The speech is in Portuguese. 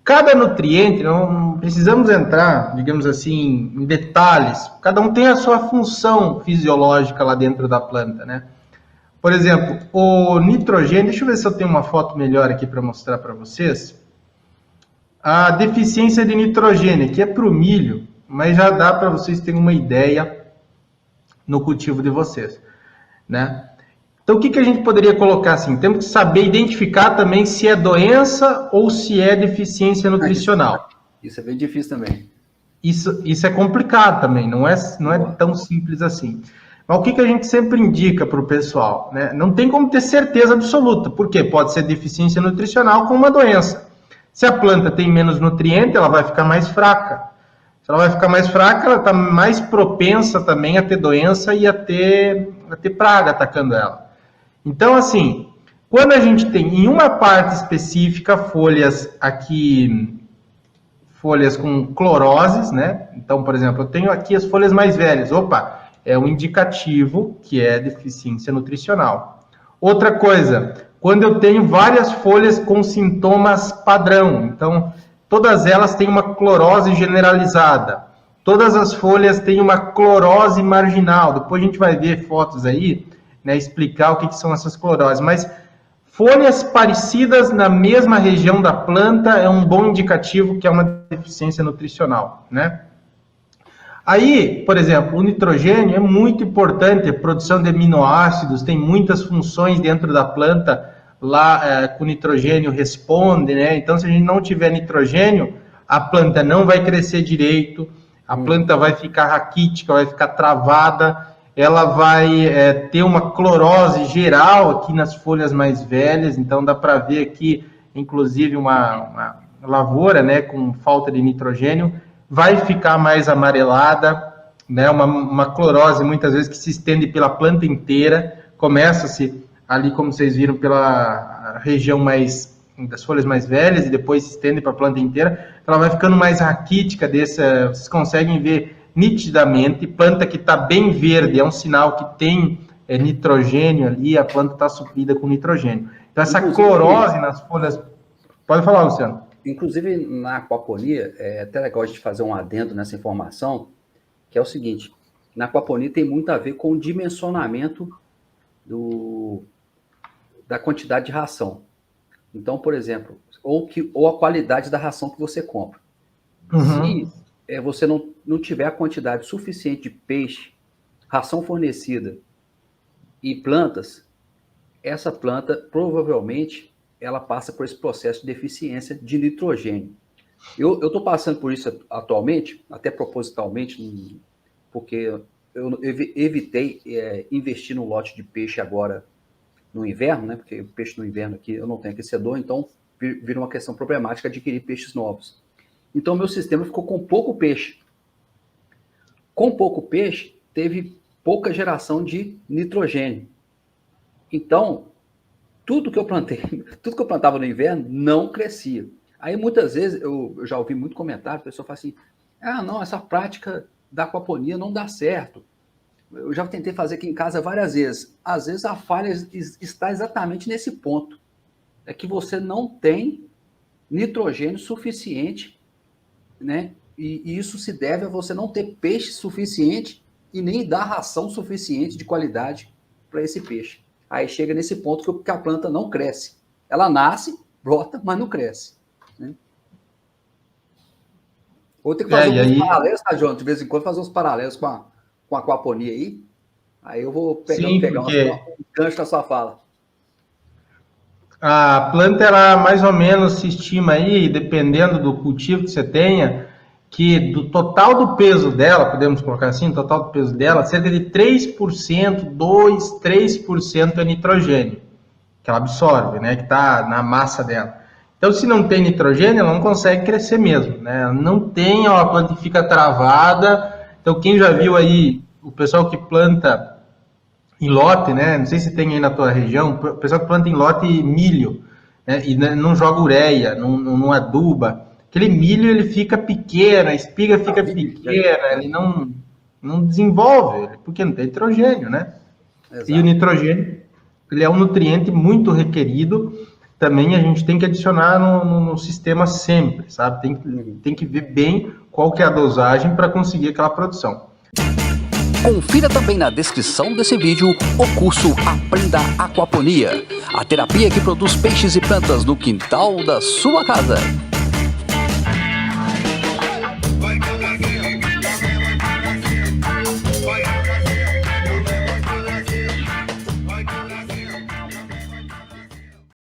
Cada nutriente, não precisamos entrar, digamos assim, em detalhes. Cada um tem a sua função fisiológica lá dentro da planta, né? Por exemplo, o nitrogênio, deixa eu ver se eu tenho uma foto melhor aqui para mostrar para vocês. A deficiência de nitrogênio, que é para o milho, mas já dá para vocês terem uma ideia no cultivo de vocês, né? Então, o que a gente poderia colocar assim? Temos que saber identificar também se é doença ou se é deficiência nutricional. Isso é bem difícil também. Isso é complicado também, não é tão simples assim. Mas o que a gente sempre indica para o pessoal, né? Não tem como ter certeza absoluta, porque pode ser deficiência nutricional com uma doença. Se a planta tem menos nutriente, ela vai ficar mais fraca. Se ela vai ficar mais fraca, ela está mais propensa também a ter doença e a ter praga atacando ela. Então, assim, quando a gente tem em uma parte específica folhas com cloroses, né? Então, por exemplo, eu tenho aqui as folhas mais velhas. Opa, é um indicativo que é deficiência nutricional. Outra coisa, quando eu tenho várias folhas com sintomas padrão, então todas elas têm uma clorose generalizada, todas as folhas têm uma clorose marginal. Depois a gente vai ver fotos aí, né, explicar o que são essas cloroses, mas folhas parecidas na mesma região da planta é um bom indicativo que é uma deficiência nutricional, né? Aí, por exemplo, o nitrogênio é muito importante, a produção de aminoácidos, tem muitas funções dentro da planta, lá com nitrogênio responde, né? Então, se a gente não tiver nitrogênio, a planta não vai crescer direito, a planta vai ficar raquítica, vai ficar travada, ela vai ter uma clorose geral aqui nas folhas mais velhas, então dá para ver aqui, inclusive, uma lavoura, né, com falta de nitrogênio, vai ficar mais amarelada, né? Uma clorose muitas vezes que se estende pela planta inteira, começa-se ali, como vocês viram, pela região mais das folhas mais velhas e depois se estende para a planta inteira, ela vai ficando mais raquítica vocês conseguem ver nitidamente, planta que está bem verde, é um sinal que tem nitrogênio ali, a planta está suprida com nitrogênio. Então essa clorose nas folhas... Pode falar, Luciano. Inclusive, na aquaponia, é até legal a gente fazer um adendo nessa informação, que é o seguinte, na aquaponia tem muito a ver com o dimensionamento da quantidade de ração. Então, por exemplo, ou a qualidade da ração que você compra. Uhum. Se você não tiver a quantidade suficiente de peixe, ração fornecida e plantas, essa planta provavelmente ela passa por esse processo de deficiência de nitrogênio. Eu estou passando por isso atualmente, até propositalmente, porque eu evitei investir no lote de peixe agora no inverno, né? Porque o peixe no inverno aqui eu não tenho aquecedor, então vira uma questão problemática adquirir peixes novos. Então, meu sistema ficou com pouco peixe. Com pouco peixe, teve pouca geração de nitrogênio. Então, tudo que eu plantava no inverno não crescia. Aí, muitas vezes, eu já ouvi muito comentário, a pessoa fala assim, não, essa prática da aquaponia não dá certo. Eu já tentei fazer aqui em casa várias vezes. Às vezes, a falha está exatamente nesse ponto. É que você não tem nitrogênio suficiente, né? E isso se deve a você não ter peixe suficiente e nem dar ração suficiente de qualidade para esse peixe. Aí chega nesse ponto que a planta não cresce. Ela nasce, brota, mas não cresce. Né? Vou ter que fazer uns paralelos, tá, João? De vez em quando fazer uns paralelos com a aquaponia aí. Aí eu vou pegar um gancho da sua fala. A planta, ela mais ou menos se estima aí, dependendo do cultivo que você tenha, que do total do peso dela, podemos colocar assim, total do peso dela, cerca de 3%, 2%, 3% é nitrogênio, que ela absorve, né, que está na massa dela. Então, se não tem nitrogênio, ela não consegue crescer mesmo, né? Não tem, a planta fica travada. Então, quem já viu aí, o pessoal que planta em lote, né? Não sei se tem aí na tua região, o pessoal que planta em lote milho, né? E não joga ureia, não aduba. Aquele milho, ele fica pequeno, a espiga fica pequena, ele não desenvolve, porque não tem nitrogênio, né? Exato. E o nitrogênio, ele é um nutriente muito requerido, também a gente tem que adicionar no sistema sempre, sabe? Tem que ver bem qual que é a dosagem para conseguir aquela produção. Confira também na descrição desse vídeo o curso Aprenda Aquaponia, a terapia que produz peixes e plantas no quintal da sua casa.